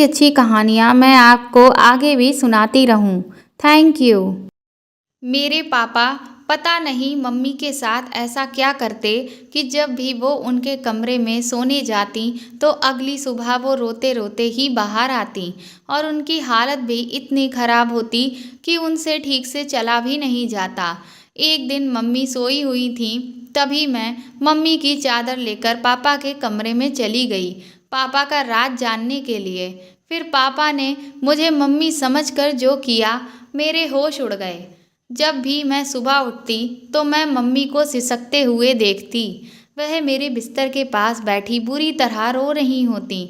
अच्छी कहानियाँ मैं आपको आगे भी सुनाती रहूँ। Thank you. मेरे पापा पता नहीं मम्मी के साथ ऐसा क्या करते कि जब भी वो उनके कमरे में सोने जाती तो अगली सुबह वो रोते रोते ही बाहर आती और उनकी हालत भी इतनी ख़राब होती कि उनसे ठीक से चला भी नहीं जाता। एक दिन मम्मी सोई हुई थी, तभी मैं मम्मी की चादर लेकर पापा के कमरे में चली गई, पापा का राज जानने के लिए। फिर पापा ने मुझे मम्मी समझकर जो किया, मेरे होश उड़ गए। जब भी मैं सुबह उठती तो मैं मम्मी को सिसकते हुए देखती। वह मेरे बिस्तर के पास बैठी बुरी तरह रो रही होती।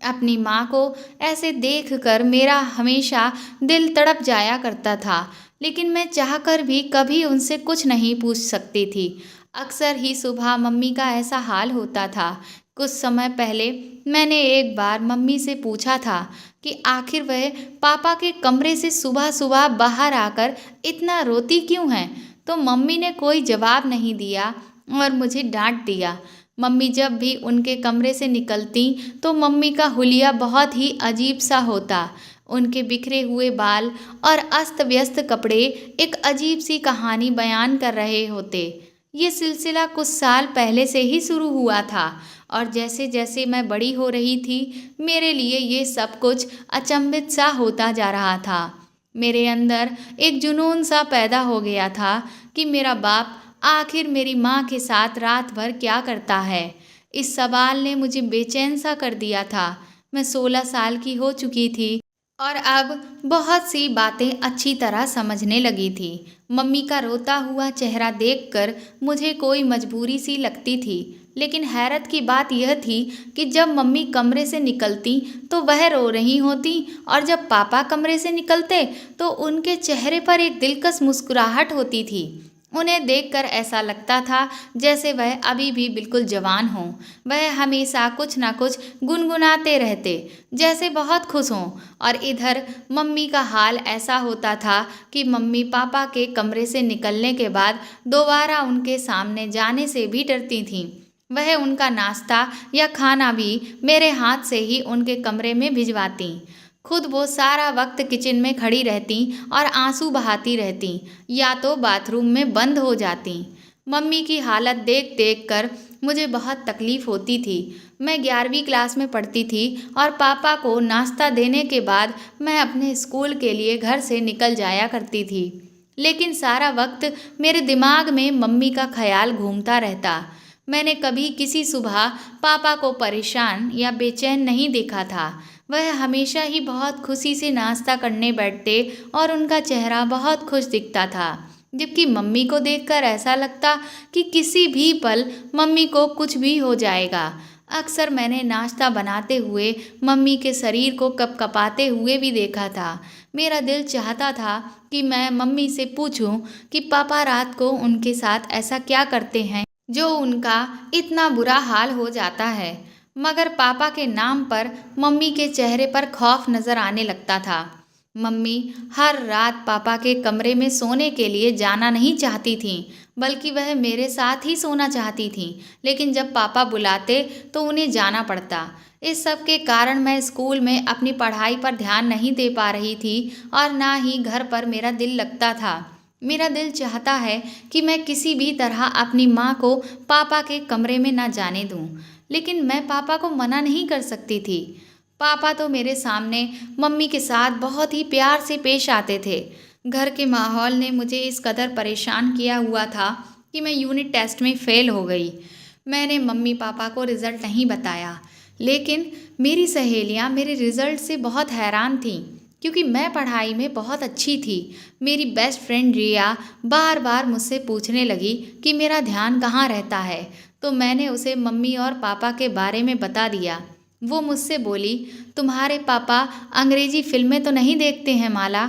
अपनी माँ को ऐसे देखकर मेरा हमेशा दिल तड़प जाया करता था, लेकिन मैं चाहकर भी कभी उनसे कुछ नहीं पूछ सकती थी। अक्सर ही सुबह मम्मी का ऐसा हाल होता था। कुछ समय पहले मैंने एक बार मम्मी से पूछा था कि आखिर वह पापा के कमरे से सुबह सुबह बाहर आकर इतना रोती क्यों हैं, तो मम्मी ने कोई जवाब नहीं दिया और मुझे डांट दिया। मम्मी जब भी उनके कमरे से निकलती तो मम्मी का हुलिया बहुत ही अजीब सा होता। उनके बिखरे हुए बाल और अस्त व्यस्त कपड़े एक अजीब सी कहानी बयान कर रहे होते। ये सिलसिला कुछ साल पहले से ही शुरू हुआ था और जैसे जैसे मैं बड़ी हो रही थी, मेरे लिए ये सब कुछ अचंभित सा होता जा रहा था। मेरे अंदर एक जुनून सा पैदा हो गया था कि मेरा बाप आखिर मेरी माँ के साथ रात भर क्या करता है। इस सवाल ने मुझे बेचैन सा कर दिया था। मैं 16 साल की हो चुकी थी और अब बहुत सी बातें अच्छी तरह समझने लगी थी। मम्मी का रोता हुआ चेहरा देखकर मुझे कोई मजबूरी सी लगती थी, लेकिन हैरत की बात यह थी कि जब मम्मी कमरे से निकलती तो वह रो रही होती और जब पापा कमरे से निकलते तो उनके चेहरे पर एक दिलकश मुस्कुराहट होती थी। उन्हें देखकर ऐसा लगता था जैसे वह अभी भी बिल्कुल जवान हों। वह हमेशा कुछ ना कुछ गुनगुनाते रहते, जैसे बहुत खुश हों। और इधर मम्मी का हाल ऐसा होता था कि मम्मी पापा के कमरे से निकलने के बाद दोबारा उनके सामने जाने से भी डरती थीं। वह उनका नाश्ता या खाना भी मेरे हाथ से ही उनके कमरे में भिजवाती। खुद वो सारा वक्त किचन में खड़ी रहती और आंसू बहाती रहती या तो बाथरूम में बंद हो जाती। मम्मी की हालत देख देख कर मुझे बहुत तकलीफ़ होती थी। मैं 11वीं क्लास में पढ़ती थी और पापा को नाश्ता देने के बाद मैं अपने स्कूल के लिए घर से निकल जाया करती थी। लेकिन सारा वक्त मेरे दिमाग में मम्मी का ख्याल घूमता रहता। मैंने कभी किसी सुबह पापा को परेशान या बेचैन नहीं देखा था। वह हमेशा ही बहुत खुशी से नाश्ता करने बैठते और उनका चेहरा बहुत खुश दिखता था, जबकि मम्मी को देखकर ऐसा लगता कि किसी भी पल मम्मी को कुछ भी हो जाएगा। अक्सर मैंने नाश्ता बनाते हुए मम्मी के शरीर को कपकपाते हुए भी देखा था। मेरा दिल चाहता था कि मैं मम्मी से पूछूं कि पापा रात को उनके साथ ऐसा क्या करते हैं जो उनका इतना बुरा हाल हो जाता है। मगर पापा के नाम पर मम्मी के चेहरे पर खौफ नजर आने लगता था। मम्मी हर रात पापा के कमरे में सोने के लिए जाना नहीं चाहती थीं, बल्कि वह मेरे साथ ही सोना चाहती थीं। लेकिन जब पापा बुलाते तो उन्हें जाना पड़ता। इस सब के कारण मैं स्कूल में अपनी पढ़ाई पर ध्यान नहीं दे पा रही थी और ना ही घर पर मेरा दिल लगता था। मेरा दिल चाहता है कि मैं किसी भी तरह अपनी माँ को पापा के कमरे में न जाने दूँ, लेकिन मैं पापा को मना नहीं कर सकती थी। पापा तो मेरे सामने मम्मी के साथ बहुत ही प्यार से पेश आते थे। घर के माहौल ने मुझे इस कदर परेशान किया हुआ था कि मैं यूनिट टेस्ट में फ़ेल हो गई। मैंने मम्मी पापा को रिज़ल्ट नहीं बताया, लेकिन मेरी सहेलियां मेरे रिज़ल्ट से बहुत हैरान थीं, क्योंकि मैं पढ़ाई में बहुत अच्छी थी। मेरी बेस्ट फ्रेंड रिया बार बार मुझसे पूछने लगी कि मेरा ध्यान कहाँ रहता है, तो मैंने उसे मम्मी और पापा के बारे में बता दिया। वो मुझसे बोली, तुम्हारे पापा अंग्रेजी फिल्में तो नहीं देखते हैं माला?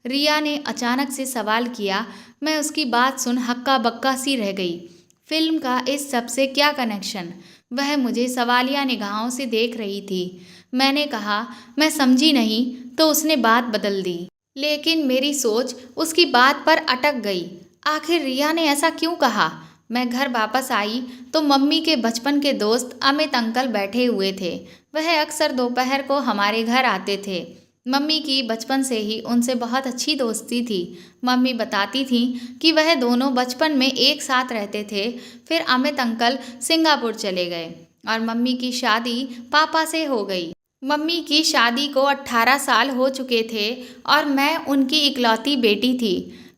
रिया ने अचानक से सवाल किया। मैं उसकी बात सुन हक्का बक्का सी रह गई। फिल्म का इस सब से क्या कनेक्शन? वह मुझे सवालिया निगाहों से देख रही थी। मैंने कहा, मैं समझी नहीं, तो उसने बात बदल दी। लेकिन मेरी सोच उसकी बात पर अटक गई। आखिर रिया ने ऐसा क्यों कहा? मैं घर वापस आई तो मम्मी के बचपन के दोस्त अमित अंकल बैठे हुए थे। वह अक्सर दोपहर को हमारे घर आते थे। मम्मी की बचपन से ही उनसे बहुत अच्छी दोस्ती थी। मम्मी बताती थी कि वह दोनों बचपन में एक साथ रहते थे। फिर अमित अंकल सिंगापुर चले गए और मम्मी की शादी पापा से हो गई। मम्मी की शादी को 18 साल हो चुके थे और मैं उनकी इकलौती बेटी थी।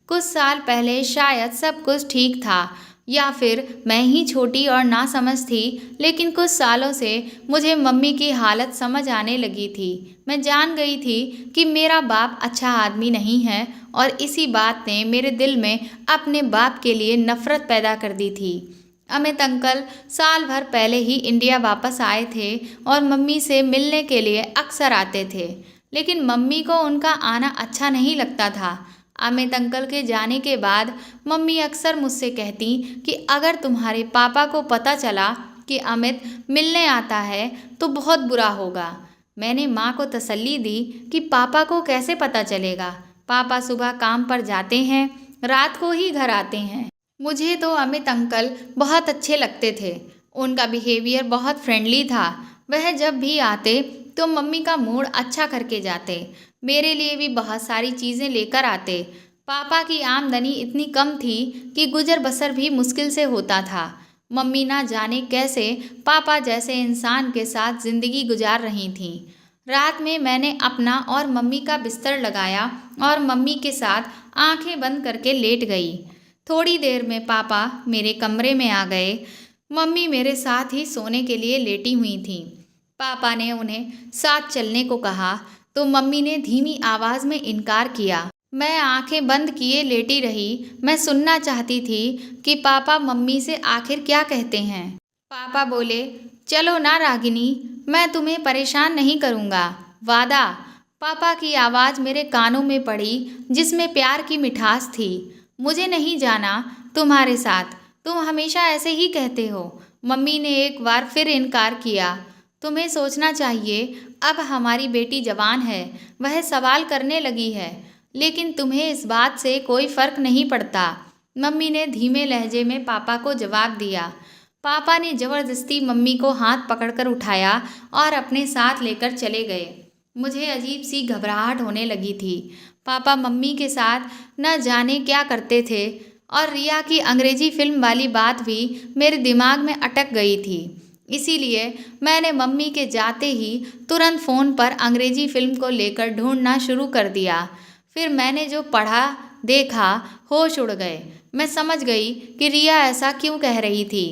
कुछ साल पहले शायद सब कुछ ठीक था या फिर मैं ही छोटी और नासमझ थी, लेकिन कुछ सालों से मुझे मम्मी की हालत समझ आने लगी थी। मैं जान गई थी कि मेरा बाप अच्छा आदमी नहीं है और इसी बात ने मेरे दिल में अपने बाप के लिए नफरत पैदा कर दी थी। अमित अंकल साल भर पहले ही इंडिया वापस आए थे और मम्मी से मिलने के लिए अक्सर आते थे, लेकिन मम्मी को उनका आना अच्छा नहीं लगता था। अमित अंकल के जाने के बाद मम्मी अक्सर मुझसे कहती कि अगर तुम्हारे पापा को पता चला कि अमित मिलने आता है तो बहुत बुरा होगा। मैंने माँ को तसल्ली दी कि पापा को कैसे पता चलेगा, पापा सुबह काम पर जाते हैं, रात को ही घर आते हैं। मुझे तो अमित अंकल बहुत अच्छे लगते थे। उनका बिहेवियर बहुत फ्रेंडली था। वह जब भी आते तो मम्मी का मूड अच्छा करके जाते। मेरे लिए भी बहुत सारी चीज़ें लेकर आते। पापा की आमदनी इतनी कम थी कि गुजर बसर भी मुश्किल से होता था। मम्मी ना जाने कैसे पापा जैसे इंसान के साथ ज़िंदगी गुजार रही थीं। रात में मैंने अपना और मम्मी का बिस्तर लगाया और मम्मी के साथ आंखें बंद करके लेट गई। थोड़ी देर में पापा मेरे कमरे में आ गए। मम्मी मेरे साथ ही सोने के लिए लेटी हुई थीं। पापा ने उन्हें साथ चलने को कहा तो मम्मी ने धीमी आवाज़ में इनकार किया। मैं आंखें बंद किए लेटी रही। मैं सुनना चाहती थी कि पापा मम्मी से आखिर क्या कहते हैं। पापा बोले, चलो ना रागिनी, मैं तुम्हें परेशान नहीं करूँगा, वादा। पापा की आवाज़ मेरे कानों में पड़ी जिसमें प्यार की मिठास थी। मुझे नहीं जाना तुम्हारे साथ, तुम हमेशा ऐसे ही कहते हो। मम्मी ने एक बार फिर इनकार किया। तुम्हें सोचना चाहिए, अब हमारी बेटी जवान है, वह सवाल करने लगी है, लेकिन तुम्हें इस बात से कोई फ़र्क नहीं पड़ता। मम्मी ने धीमे लहजे में पापा को जवाब दिया। पापा ने ज़बरदस्ती मम्मी को हाथ पकड़कर उठाया और अपने साथ लेकर चले गए। मुझे अजीब सी घबराहट होने लगी थी। पापा मम्मी के साथ न जाने क्या करते थे और रिया की अंग्रेजी फिल्म वाली बात भी मेरे दिमाग में अटक गई थी। इसीलिए मैंने मम्मी के जाते ही तुरंत फ़ोन पर अंग्रेजी फिल्म को लेकर ढूंढना शुरू कर दिया। फिर मैंने जो पढ़ा देखा, होश उड़ गए। मैं समझ गई कि रिया ऐसा क्यों कह रही थी।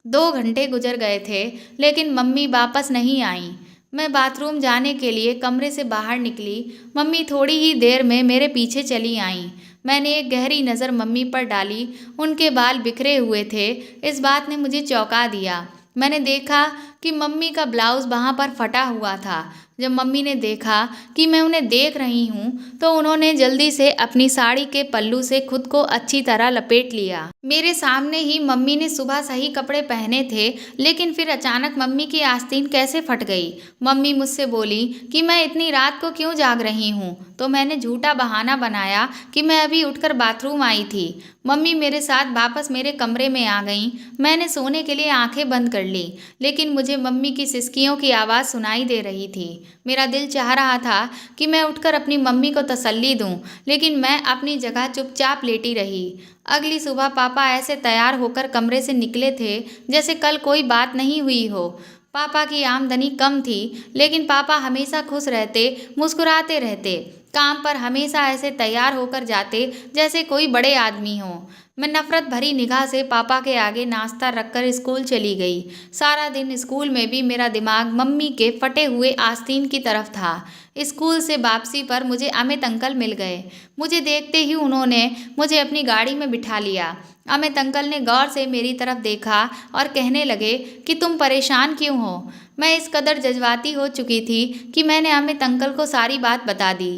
2 घंटे गुजर गए थे, लेकिन मम्मी वापस नहीं आई। मैं बाथरूम जाने के लिए कमरे से बाहर निकली। मम्मी थोड़ी ही देर में मेरे पीछे चली आईं। मैंने एक गहरी नज़र मम्मी पर डाली। उनके बाल बिखरे हुए थे। इस बात ने मुझे चौंका दिया। मैंने देखा कि मम्मी का ब्लाउज़ वहाँ पर फटा हुआ था। जब मम्मी ने देखा कि मैं उन्हें देख रही हूँ तो उन्होंने जल्दी से अपनी साड़ी के पल्लू से खुद को अच्छी तरह लपेट लिया। मेरे सामने ही मम्मी ने सुबह सही कपड़े पहने थे, लेकिन फिर अचानक मम्मी की आस्तीन कैसे फट गई। मम्मी मुझसे बोली कि मैं इतनी रात को क्यों जाग रही हूँ, तो मैंने झूठा बहाना बनाया कि मैं अभी उठकर बाथरूम आई थी। मम्मी मेरे साथ वापस मेरे कमरे में आ गईं। मैंने सोने के लिए आंखें बंद कर ली, लेकिन मुझे मम्मी की सिसकियों की आवाज़ सुनाई दे रही थी। मेरा दिल चाह रहा था कि मैं उठकर अपनी मम्मी को तसल्ली दूं, लेकिन मैं अपनी जगह चुपचाप लेटी रही। अगली सुबह पापा ऐसे तैयार होकर कमरे से निकले थे जैसे कल कोई बात नहीं हुई हो। पापा की आमदनी कम थी, लेकिन पापा हमेशा खुश रहते, मुस्कुराते रहते। काम पर हमेशा ऐसे तैयार होकर जाते जैसे कोई बड़े आदमी हो। मैं नफ़रत भरी निगाह से पापा के आगे नाश्ता रखकर स्कूल चली गई। सारा दिन स्कूल में भी मेरा दिमाग मम्मी के फटे हुए आस्तीन की तरफ था। स्कूल से वापसी पर मुझे अमित अंकल मिल गए। मुझे देखते ही उन्होंने मुझे अपनी गाड़ी में बिठा लिया। अमित अंकल ने गौर से मेरी तरफ देखा और कहने लगे कि तुम परेशान क्यों हो। मैं इस कदर जज्बाती हो चुकी थी कि मैंने अमित अंकल को सारी बात बता दी।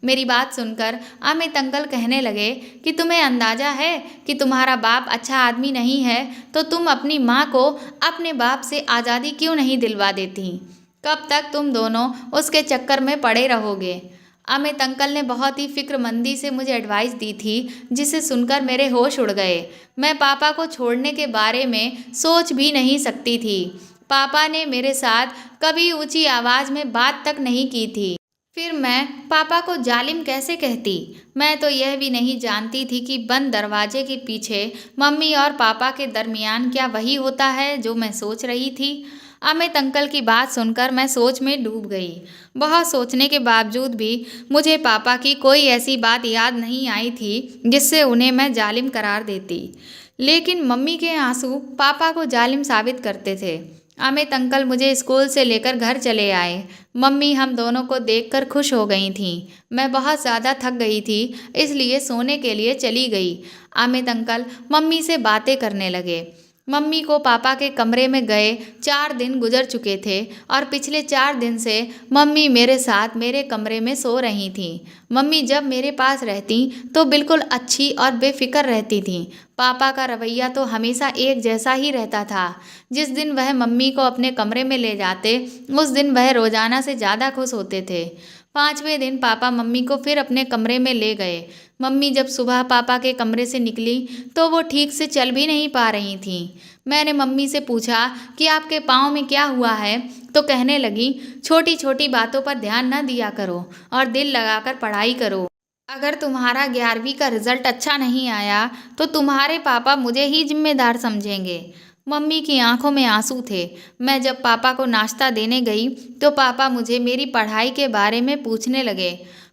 मेरी बात सुनकर अमित अंकल कहने लगे कि तुम्हें अंदाज़ा है कि तुम्हारा बाप अच्छा आदमी नहीं है, तो तुम अपनी माँ को अपने बाप से आज़ादी क्यों नहीं दिलवा देती। कब तक तुम दोनों उसके चक्कर में पड़े रहोगे। अमित अंकल ने बहुत ही फिक्रमंदी से मुझे एडवाइस दी थी, जिसे सुनकर मेरे होश उड़ गए। मैं पापा को छोड़ने के बारे में सोच भी नहीं सकती थी। पापा ने मेरे साथ कभी ऊंची आवाज़ में बात तक नहीं की थी। फिर मैं पापा को जालिम कैसे कहती? मैं तो यह भी नहीं जानती थी कि बंद दरवाजे के पीछे मम्मी और पापा के दरमियान क्या वही होता है जो मैं सोच रही थी। अमित अंकल की बात सुनकर मैं सोच में डूब गई। बहुत सोचने के बावजूद भी मुझे पापा की कोई ऐसी बात याद नहीं आई थी जिससे उन्हें मैं जालिम करार देती। लेकिन मम्मी के आंसू पापा को जालिम साबित करते थे। अमित अंकल मुझे स्कूल से लेकर घर चले आए। मम्मी हम दोनों को देखकर खुश हो गई थीं। मैं बहुत ज़्यादा थक गई थी, इसलिए सोने के लिए चली गई। अमित अंकल मम्मी से बातें करने लगे। मम्मी को पापा के कमरे में गए 4 दिन गुजर चुके थे और पिछले 4 दिन से मम्मी मेरे साथ मेरे कमरे में सो रही थीं। मम्मी जब मेरे पास रहती तो बिल्कुल अच्छी और बेफिक्र रहती थीं। पापा का रवैया तो हमेशा एक जैसा ही रहता था। जिस दिन वह मम्मी को अपने कमरे में ले जाते उस दिन वह रोज़ाना से ज़्यादा खुश होते थे। 5वें दिन पापा मम्मी को फिर अपने कमरे में ले गए। मम्मी जब सुबह पापा के कमरे से निकली तो वो ठीक से चल भी नहीं पा रही थीं। मैंने मम्मी से पूछा कि आपके पाँव में क्या हुआ है, तो कहने लगी छोटी छोटी बातों पर ध्यान न दिया करो और दिल लगाकर पढ़ाई करो। अगर तुम्हारा 11वीं का रिजल्ट अच्छा नहीं आया तो तुम्हारे पापा मुझे ही जिम्मेदार समझेंगे। मम्मी की आंखों में आंसू थे। मैं जब पापा को नाश्ता देने गई तो पापा मुझे मेरी पढ़ाई के बारे में पूछने लगे।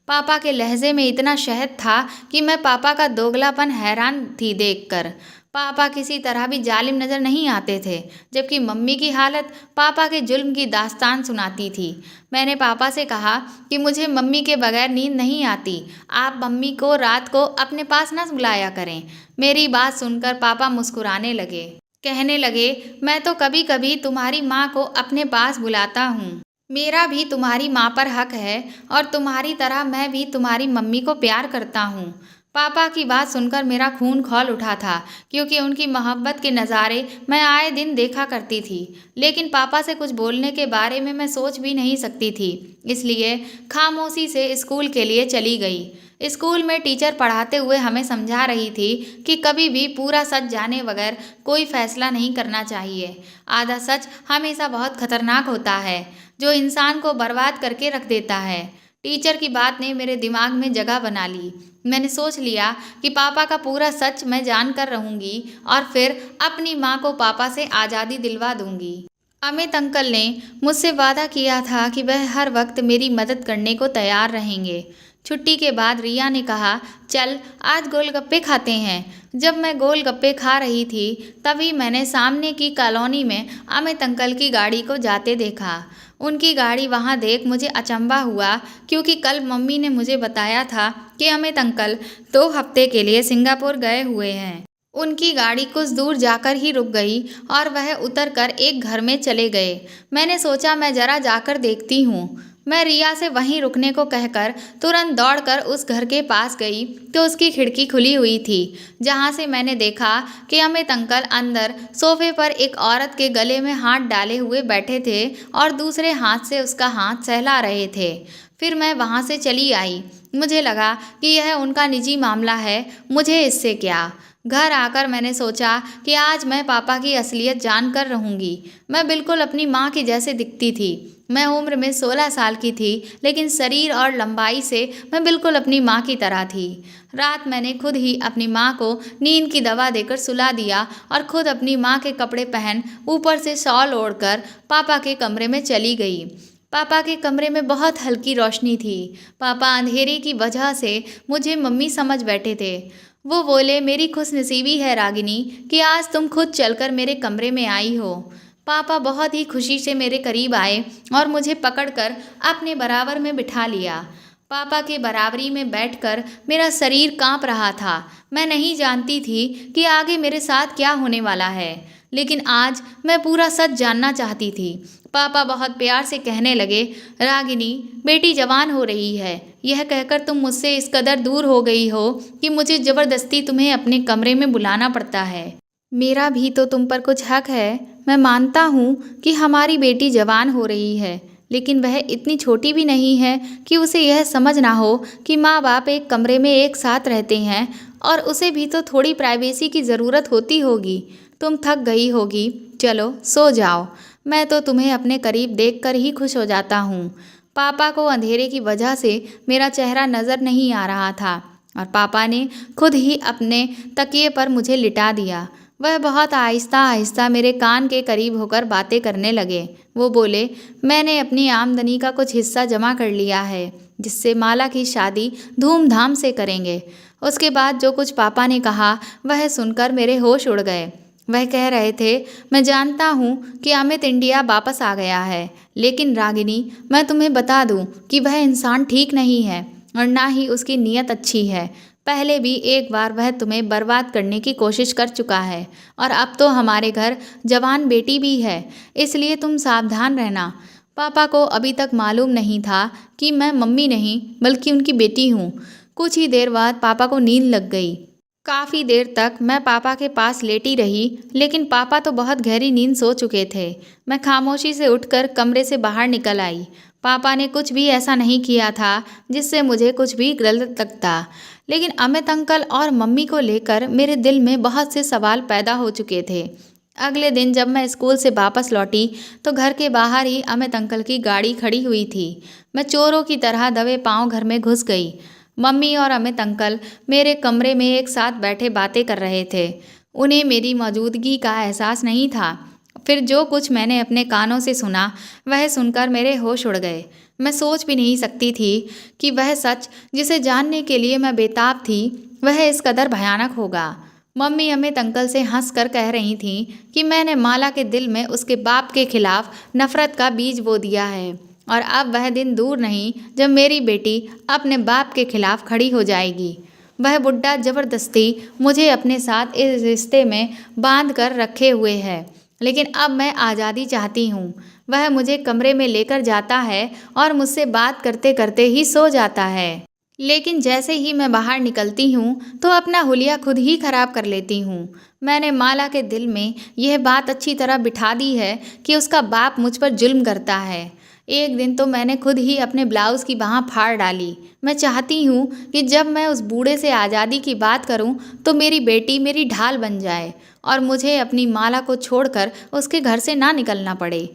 पापा के लहजे में इतना शहद था कि मैं पापा का दोगलापन हैरान थी देखकर। पापा किसी तरह भी जालिम नज़र नहीं आते थे, जबकि मम्मी की हालत पापा के जुल्म की दास्तान सुनाती थी। मैंने पापा से कहा कि मुझे मम्मी के बगैर नींद नहीं आती, आप मम्मी को रात को अपने पास न बुलाया करें। मेरी बात सुनकर पापा मुस्कुराने लगे। कहने लगे मैं तो कभी कभी तुम्हारी माँ को अपने पास बुलाता हूँ। मेरा भी तुम्हारी माँ पर हक है और तुम्हारी तरह मैं भी तुम्हारी मम्मी को प्यार करता हूँ। पापा की बात सुनकर मेरा खून खौल उठा था, क्योंकि उनकी मोहब्बत के नज़ारे मैं आए दिन देखा करती थी। लेकिन पापा से कुछ बोलने के बारे में मैं सोच भी नहीं सकती थी, इसलिए खामोशी से स्कूल के लिए चली गई। स्कूल में टीचर पढ़ाते हुए हमें समझा रही थी कि कभी भी पूरा सच जाने बगैर कोई फैसला नहीं करना चाहिए। आधा सच हमेशा बहुत खतरनाक होता है, जो इंसान को बर्बाद करके रख देता है। टीचर की बात ने मेरे दिमाग में जगह बना ली। मैंने सोच लिया कि पापा का पूरा सच मैं जान कर रहूँगी और फिर अपनी माँ को पापा से आज़ादी दिलवा दूँगी। अमित अंकल ने मुझसे वादा किया था कि वह हर वक्त मेरी मदद करने को तैयार रहेंगे। छुट्टी के बाद रिया ने कहा चल आज गोलगप्पे खाते हैं। जब मैं गोलगप्पे खा रही थी तभी मैंने सामने की कॉलोनी में अमित अंकल की गाड़ी को जाते देखा। उनकी गाड़ी वहां देख मुझे अचंभा हुआ, क्योंकि कल मम्मी ने मुझे बताया था कि अमित अंकल 2 हफ्ते के लिए सिंगापुर गए हुए हैं। उनकी गाड़ी कुछ दूर जाकर ही रुक गई और वह उतरकर एक घर में चले गए। मैंने सोचा मैं जरा जाकर देखती हूँ। मैं रिया से वहीं रुकने को कहकर तुरंत दौड़कर उस घर के पास गई तो उसकी खिड़की खुली हुई थी, जहां से मैंने देखा कि अमित अंकल अंदर सोफे पर एक औरत के गले में हाथ डाले हुए बैठे थे और दूसरे हाथ से उसका हाथ सहला रहे थे। फिर मैं वहां से चली आई। मुझे लगा कि यह उनका निजी मामला है, मुझे इससे क्या। घर आकर मैंने सोचा कि आज मैं पापा की असलियत जानकर रहूँगी। मैं बिल्कुल अपनी माँ की जैसे दिखती थी। मैं उम्र में 16 साल की थी, लेकिन शरीर और लंबाई से मैं बिल्कुल अपनी माँ की तरह थी। रात मैंने खुद ही अपनी माँ को नींद की दवा देकर सुला दिया और खुद अपनी माँ के कपड़े पहन ऊपर से शॉल ओढ़कर पापा के कमरे में चली गई। पापा के कमरे में बहुत हल्की रोशनी थी। पापा अंधेरे की वजह से मुझे मम्मी समझ बैठे थे। वो बोले मेरी खुशनसीबी है रागिनी कि आज तुम खुद चलकर मेरे कमरे में आई हो। पापा बहुत ही खुशी से मेरे करीब आए और मुझे पकड़कर अपने बराबर में बिठा लिया। पापा के बराबरी में बैठकर मेरा शरीर कांप रहा था। मैं नहीं जानती थी कि आगे मेरे साथ क्या होने वाला है, लेकिन आज मैं पूरा सच जानना चाहती थी। पापा बहुत प्यार से कहने लगे रागिनी बेटी जवान हो रही है। यह कहकर तुम मुझसे इस कदर दूर हो गई हो कि मुझे ज़बरदस्ती तुम्हें अपने कमरे में बुलाना पड़ता है। मेरा भी तो तुम पर कुछ हक है। मैं मानता हूँ कि हमारी बेटी जवान हो रही है, लेकिन वह इतनी छोटी भी नहीं है कि उसे यह समझ ना हो कि माँ बाप एक कमरे में एक साथ रहते हैं और उसे भी तो थोड़ी प्राइवेसी की ज़रूरत होती होगी। तुम थक गई होगी, चलो सो जाओ। मैं तो तुम्हें अपने करीब देखकर ही खुश हो जाता हूँ। पापा को अंधेरे की वजह से मेरा चेहरा नज़र नहीं आ रहा था और पापा ने खुद ही अपने तकिए पर मुझे लिटा दिया। वह बहुत आहिस्ता आहिस्ता मेरे कान के करीब होकर बातें करने लगे। वो बोले, मैंने अपनी आमदनी का कुछ हिस्सा जमा कर लिया है जिससे माला की शादी धूमधाम से करेंगे। उसके बाद जो कुछ पापा ने कहा वह सुनकर मेरे होश उड़ गए। वह कह रहे थे, मैं जानता हूँ कि अमित इंडिया वापस आ गया है, लेकिन रागिनी, मैं तुम्हें बता दूँ कि वह इंसान ठीक नहीं है और ना ही उसकी नीयत अच्छी है। पहले भी एक बार वह तुम्हें बर्बाद करने की कोशिश कर चुका है और अब तो हमारे घर जवान बेटी भी है, इसलिए तुम सावधान रहना। पापा को अभी तक मालूम नहीं था कि मैं मम्मी नहीं बल्कि उनकी बेटी हूँ। कुछ ही देर बाद पापा को नींद लग गई। काफ़ी देर तक मैं पापा के पास लेटी रही, लेकिन पापा तो बहुत गहरी नींद सो चुके थे। मैं खामोशी से उठकर कमरे से बाहर निकल आई। पापा ने कुछ भी ऐसा नहीं किया था जिससे मुझे कुछ भी गलत लगता, लेकिन अमित अंकल और मम्मी को लेकर मेरे दिल में बहुत से सवाल पैदा हो चुके थे। अगले दिन जब मैं स्कूल से वापस लौटी तो घर के बाहर ही अमित अंकल की गाड़ी खड़ी हुई थी। मैं चोरों की तरह दबे पांव घर में घुस गई। मम्मी और अमित अंकल मेरे कमरे में एक साथ बैठे बातें कर रहे थे। उन्हें मेरी मौजूदगी का एहसास नहीं था। फिर जो कुछ मैंने अपने कानों से सुना वह सुनकर मेरे होश उड़ गए। मैं सोच भी नहीं सकती थी कि वह सच जिसे जानने के लिए मैं बेताब थी वह इस कदर भयानक होगा। मम्मी अमित अंकल से हंसकर कह रही थीं कि मैंने माला के दिल में उसके बाप के खिलाफ नफरत का बीज बो दिया है और अब वह दिन दूर नहीं जब मेरी बेटी अपने बाप के खिलाफ खड़ी हो जाएगी। वह बुड्ढा ज़बरदस्ती मुझे अपने साथ इस रिश्ते में बांध कर रखे हुए है, लेकिन अब मैं आज़ादी चाहती हूँ। वह मुझे कमरे में लेकर जाता है और मुझसे बात करते करते ही सो जाता है, लेकिन जैसे ही मैं बाहर निकलती हूँ तो अपना हुलिया खुद ही खराब कर लेती हूँ। मैंने माला के दिल में यह बात अच्छी तरह बिठा दी है कि उसका बाप मुझ पर जुल्म करता है। एक दिन तो मैंने खुद ही अपने ब्लाउज़ की बाँह फाड़ डाली। मैं चाहती हूँ कि जब मैं उस बूढ़े से आज़ादी की बात करूँ तो मेरी बेटी मेरी ढाल बन जाए और मुझे अपनी माला को छोड़कर उसके घर से ना निकलना पड़े।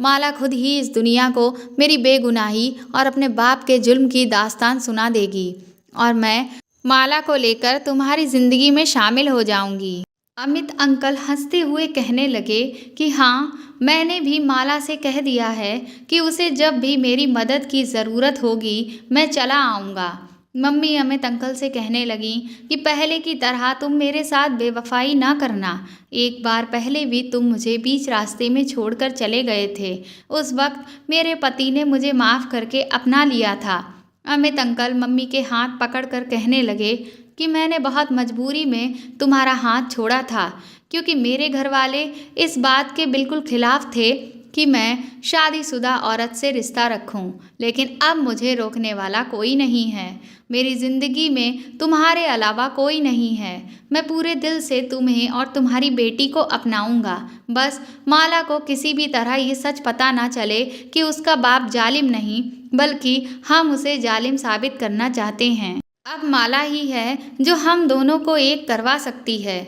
माला खुद ही इस दुनिया को मेरी बेगुनाही और अपने बाप के जुल्म की दास्तान सुना देगी और मैं माला को लेकर तुम्हारी ज़िंदगी में शामिल हो जाऊंगी। अमित अंकल हंसते हुए कहने लगे कि हाँ, मैंने भी माला से कह दिया है कि उसे जब भी मेरी मदद की ज़रूरत होगी मैं चला आऊँगा। मम्मी अमित अंकल से कहने लगी कि पहले की तरह तुम मेरे साथ बेवफाई ना करना। एक बार पहले भी तुम मुझे बीच रास्ते में छोड़कर चले गए थे। उस वक्त मेरे पति ने मुझे माफ़ करके अपना लिया था। अमित अंकल मम्मी के हाथ पकड़कर कहने लगे कि मैंने बहुत मजबूरी में तुम्हारा हाथ छोड़ा था, क्योंकि मेरे घर वाले इस बात के बिल्कुल खिलाफ थे कि मैं शादीशुदा औरत से रिश्ता रखूं, लेकिन अब मुझे रोकने वाला कोई नहीं है। मेरी ज़िंदगी में तुम्हारे अलावा कोई नहीं है। मैं पूरे दिल से तुम्हें और तुम्हारी बेटी को अपनाऊंगा। बस माला को किसी भी तरह ये सच पता ना चले कि उसका बाप जालिम नहीं बल्कि हम उसे जालिम साबित करना चाहते हैं। अब माला ही है जो हम दोनों को एक करवा सकती है।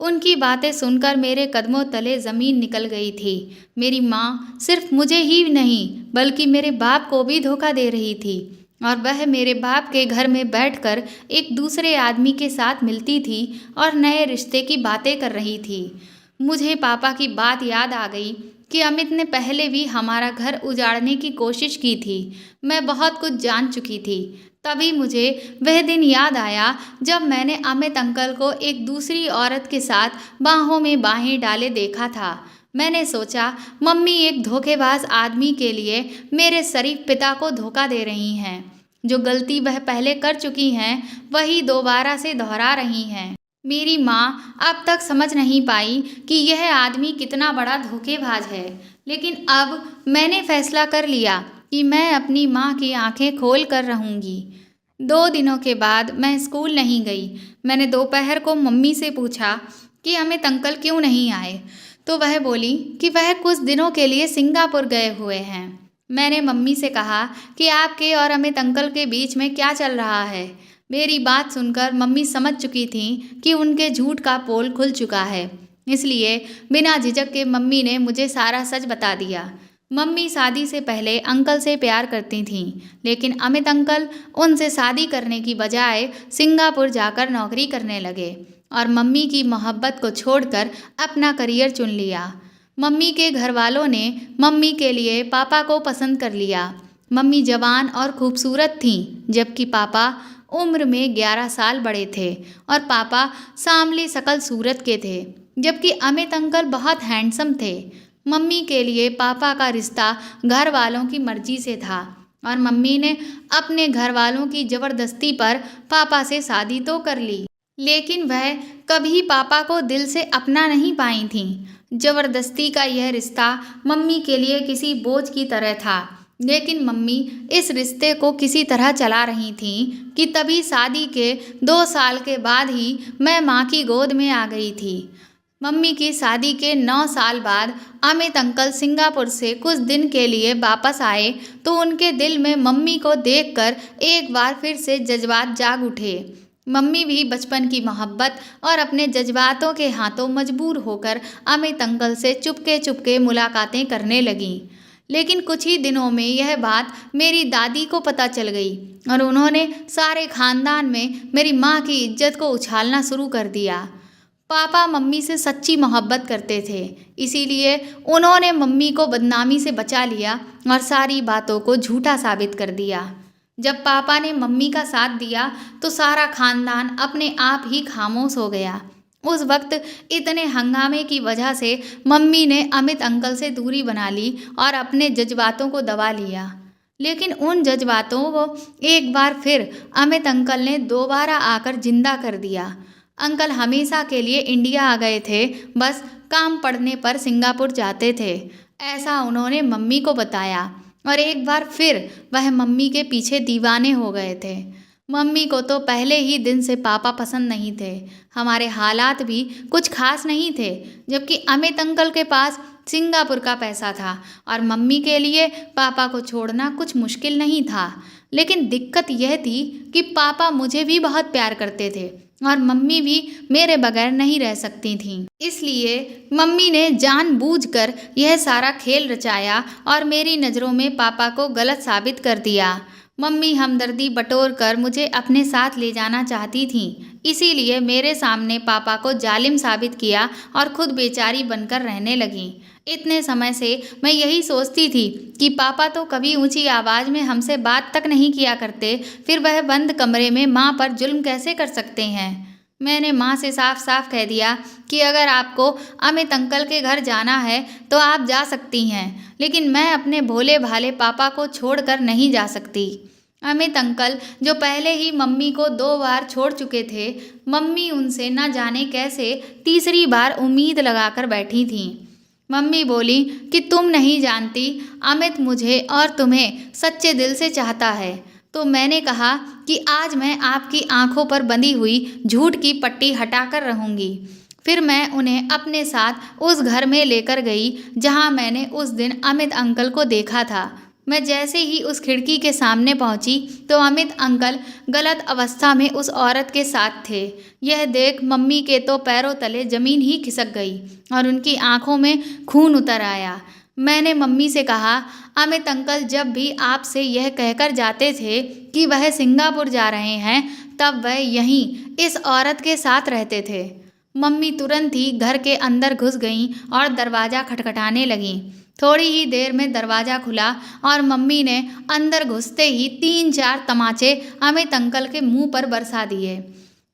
उनकी बातें सुनकर मेरे कदमों तले ज़मीन निकल गई थी। मेरी माँ सिर्फ मुझे ही नहीं बल्कि मेरे बाप को भी धोखा दे रही थी और वह मेरे बाप के घर में बैठकर एक दूसरे आदमी के साथ मिलती थी और नए रिश्ते की बातें कर रही थी। मुझे पापा की बात याद आ गई कि अमित ने पहले भी हमारा घर उजाड़ने की कोशिश की थी। मैं बहुत कुछ जान चुकी थी। तभी मुझे वह दिन याद आया जब मैंने अमित अंकल को एक दूसरी औरत के साथ बाहों में बाहें डाले देखा था। मैंने सोचा मम्मी एक धोखेबाज आदमी के लिए मेरे शरीफ पिता को धोखा दे रही हैं। जो गलती वह पहले कर चुकी हैं वही दोबारा से दोहरा रही हैं। मेरी माँ अब तक समझ नहीं पाई कि यह आदमी कितना बड़ा धोखेबाज है, लेकिन अब मैंने फैसला कर लिया कि मैं अपनी माँ की आंखें खोल कर रहूँगी। 2 दिनों के बाद मैं स्कूल नहीं गई। मैंने दोपहर को मम्मी से पूछा कि अमित अंकल क्यों नहीं आए, तो वह बोली कि वह कुछ दिनों के लिए सिंगापुर गए हुए हैं। मैंने मम्मी से कहा कि आपके और अमित अंकल के बीच में क्या चल रहा है। मेरी बात सुनकर मम्मी समझ चुकी थीं कि उनके झूठ का पोल खुल चुका है। इसलिए बिना झिझक के मम्मी ने मुझे सारा सच बता दिया। मम्मी शादी से पहले अंकल से प्यार करती थीं, लेकिन अमित अंकल उनसे शादी करने की बजाय सिंगापुर जाकर नौकरी करने लगे और मम्मी की मोहब्बत को छोड़कर अपना करियर चुन लिया। मम्मी के घर वालों ने मम्मी के लिए पापा को पसंद कर लिया। मम्मी जवान और खूबसूरत थीं, जबकि पापा उम्र में 11 साल बड़े थे और पापा सांवली शकल सूरत के थे, जबकि अमित अंकल बहुत हैंडसम थे। मम्मी के लिए पापा का रिश्ता घर वालों की मर्जी से था और मम्मी ने अपने घर वालों की ज़बरदस्ती पर पापा से शादी तो कर ली, लेकिन वह कभी पापा को दिल से अपना नहीं पाई थीं। ज़बरदस्ती का यह रिश्ता मम्मी के लिए किसी बोझ की तरह था, लेकिन मम्मी इस रिश्ते को किसी तरह चला रही थीं कि तभी शादी के 2 साल के बाद ही मैं माँ की गोद में आ गई थी। मम्मी की शादी के 9 साल बाद अमित अंकल सिंगापुर से कुछ दिन के लिए वापस आए तो उनके दिल में मम्मी को देखकर एक बार फिर से जज्बात जाग उठे। मम्मी भी बचपन की मोहब्बत और अपने जज्बातों के हाथों मजबूर होकर अमित अंकल से चुपके चुपके मुलाकातें करने लगीं। लेकिन कुछ ही दिनों में यह बात मेरी दादी को पता चल गई और उन्होंने सारे खानदान में मेरी माँ की इज्जत को उछालना शुरू कर दिया। पापा मम्मी से सच्ची मोहब्बत करते थे, इसीलिए उन्होंने मम्मी को बदनामी से बचा लिया और सारी बातों को झूठा साबित कर दिया। जब पापा ने मम्मी का साथ दिया तो सारा खानदान अपने आप ही खामोश हो गया। उस वक्त इतने हंगामे की वजह से मम्मी ने अमित अंकल से दूरी बना ली और अपने जज्बातों को दबा लिया। लेकिन उन जज्बातों को एक बार फिर अमित अंकल ने दोबारा आकर जिंदा कर दिया। अंकल हमेशा के लिए इंडिया आ गए थे, बस काम पड़ने पर सिंगापुर जाते थे, ऐसा उन्होंने मम्मी को बताया। और एक बार फिर वह मम्मी के पीछे दीवाने हो गए थे। मम्मी को तो पहले ही दिन से पापा पसंद नहीं थे, हमारे हालात भी कुछ खास नहीं थे, जबकि अमित अंकल के पास सिंगापुर का पैसा था और मम्मी के लिए पापा को छोड़ना कुछ मुश्किल नहीं था। लेकिन दिक्कत यह थी कि पापा मुझे भी बहुत प्यार करते थे और मम्मी भी मेरे बगैर नहीं रह सकती थीं। इसलिए मम्मी ने जानबूझकर यह सारा खेल रचाया और मेरी नज़रों में पापा को गलत साबित कर दिया। मम्मी हमदर्दी बटोर कर मुझे अपने साथ ले जाना चाहती थीं, इसीलिए मेरे सामने पापा को जालिम साबित किया और खुद बेचारी बनकर रहने लगीं। इतने समय से मैं यही सोचती थी कि पापा तो कभी ऊंची आवाज़ में हमसे बात तक नहीं किया करते, फिर वह बंद कमरे में माँ पर जुल्म कैसे कर सकते हैं। मैंने माँ से साफ साफ कह दिया कि अगर आपको अमित अंकल के घर जाना है तो आप जा सकती हैं, लेकिन मैं अपने भोले भाले पापा को छोड़कर नहीं जा सकती। अमित अंकल जो पहले ही मम्मी को 2 बार छोड़ चुके थे, मम्मी उनसे न जाने कैसे तीसरी बार उम्मीद लगाकर बैठी थीं। मम्मी बोली कि तुम नहीं जानती, अमित मुझे और तुम्हें सच्चे दिल से चाहता है। तो मैंने कहा कि आज मैं आपकी आंखों पर बंधी हुई झूठ की पट्टी हटाकर रहूँगी। फिर मैं उन्हें अपने साथ उस घर में लेकर गई जहाँ मैंने उस दिन अमित अंकल को देखा था। मैं जैसे ही उस खिड़की के सामने पहुंची तो अमित अंकल गलत अवस्था में उस औरत के साथ थे। यह देख मम्मी के तो पैरों तले जमीन ही खिसक गई और उनकी आंखों में खून उतर आया। मैंने मम्मी से कहा, अमित अंकल जब भी आपसे यह कहकर जाते थे कि वह सिंगापुर जा रहे हैं, तब वह यहीं इस औरत के साथ रहते थे। मम्मी तुरंत ही घर के अंदर घुस गईं और दरवाज़ा खटखटाने लगीं। थोड़ी ही देर में दरवाज़ा खुला और मम्मी ने अंदर घुसते ही 3-4 तमाचे अमित अंकल के मुंह पर बरसा दिए।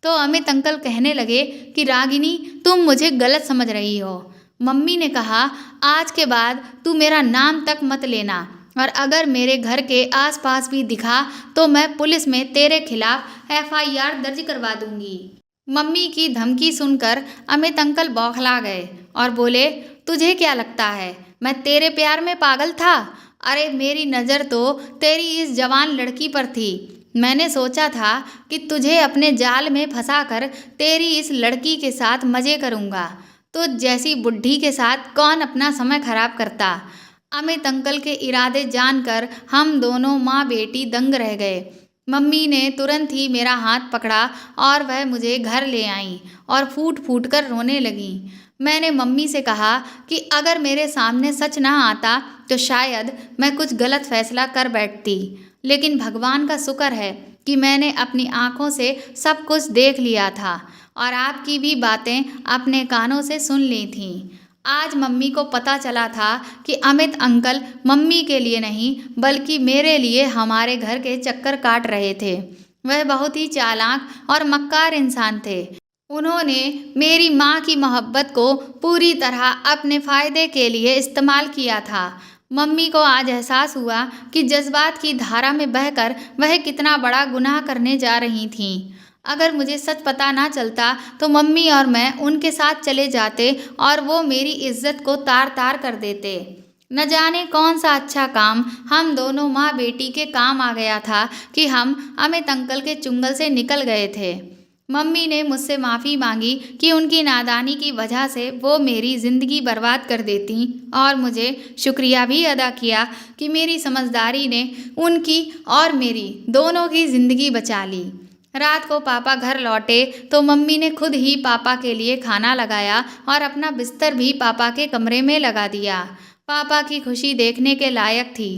तो अमित अंकल कहने लगे कि रागिनी, तुम मुझे गलत समझ रही हो। मम्मी ने कहा, आज के बाद तू मेरा नाम तक मत लेना और अगर मेरे घर के आसपास भी दिखा तो मैं पुलिस में तेरे खिलाफ FIR दर्ज करवा दूंगी। मम्मी की धमकी सुनकर अमित अंकल बौखला गए और बोले, तुझे क्या लगता है मैं तेरे प्यार में पागल था? अरे मेरी नज़र तो तेरी इस जवान लड़की पर थी। मैंने सोचा था कि तुझे अपने जाल में फंसाकर तेरी इस लड़की के साथ मज़े करूँगा। तो जैसी बुढ़ी के साथ कौन अपना समय खराब करता। अमित अंकल के इरादे जानकर हम दोनों माँ बेटी दंग रह गए। मम्मी ने तुरंत ही मेरा हाथ पकड़ा और वह मुझे घर ले आईं और फूट फूट कर रोने लगीं। मैंने मम्मी से कहा कि अगर मेरे सामने सच ना आता तो शायद मैं कुछ गलत फैसला कर बैठती, लेकिन भगवान का शुक्र है कि मैंने अपनी आंखों से सब कुछ देख लिया था और आपकी भी बातें अपने कानों से सुन ली थीं। आज मम्मी को पता चला था कि अमित अंकल मम्मी के लिए नहीं बल्कि मेरे लिए हमारे घर के चक्कर काट रहे थे। वह बहुत ही चालाक और मक्कार इंसान थे। उन्होंने मेरी माँ की मोहब्बत को पूरी तरह अपने फ़ायदे के लिए इस्तेमाल किया था। मम्मी को आज एहसास हुआ कि जज्बात की धारा में बहकर वह कितना बड़ा गुनाह करने जा रही थीं। अगर मुझे सच पता ना चलता तो मम्मी और मैं उनके साथ चले जाते और वो मेरी इज्जत को तार तार कर देते। न जाने कौन सा अच्छा काम हम दोनों माँ बेटी के काम आ गया था कि हम अमित अंकल के चुंगल से निकल गए थे। मम्मी ने मुझसे माफ़ी मांगी कि उनकी नादानी की वजह से वो मेरी ज़िंदगी बर्बाद कर देती और मुझे शुक्रिया भी अदा किया कि मेरी समझदारी ने उनकी और मेरी दोनों की ज़िंदगी बचा ली। रात को पापा घर लौटे तो मम्मी ने खुद ही पापा के लिए खाना लगाया और अपना बिस्तर भी पापा के कमरे में लगा दिया। पापा की खुशी देखने के लायक थी।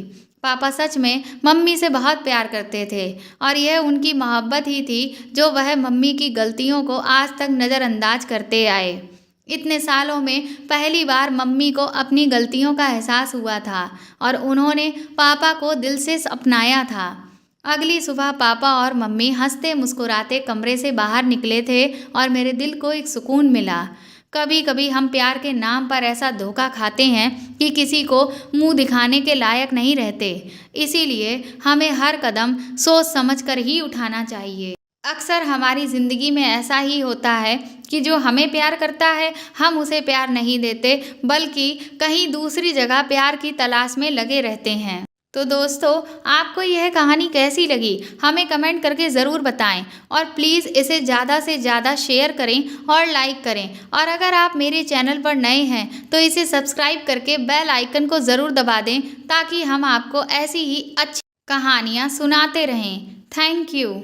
पापा सच में मम्मी से बहुत प्यार करते थे और यह उनकी मोहब्बत ही थी जो वह मम्मी की गलतियों को आज तक नज़रअंदाज करते आए। इतने सालों में पहली बार मम्मी को अपनी गलतियों का एहसास हुआ था और उन्होंने पापा को दिल से अपनाया था। अगली सुबह पापा और मम्मी हंसते मुस्कुराते कमरे से बाहर निकले थे और मेरे दिल को एक सुकून मिला। कभी कभी हम प्यार के नाम पर ऐसा धोखा खाते हैं कि किसी को मुंह दिखाने के लायक नहीं रहते। इसीलिए हमें हर कदम सोच समझ कर ही उठाना चाहिए। अक्सर हमारी ज़िंदगी में ऐसा ही होता है कि जो हमें प्यार करता है हम उसे प्यार नहीं देते बल्कि कहीं दूसरी जगह प्यार की तलाश में लगे रहते हैं। तो दोस्तों, आपको यह कहानी कैसी लगी हमें कमेंट करके ज़रूर बताएं और प्लीज़ इसे ज़्यादा से ज़्यादा शेयर करें और लाइक करें। और अगर आप मेरे चैनल पर नए हैं तो इसे सब्सक्राइब करके बेल आइकन को ज़रूर दबा दें ताकि हम आपको ऐसी ही अच्छी कहानियाँ सुनाते रहें। Thank you.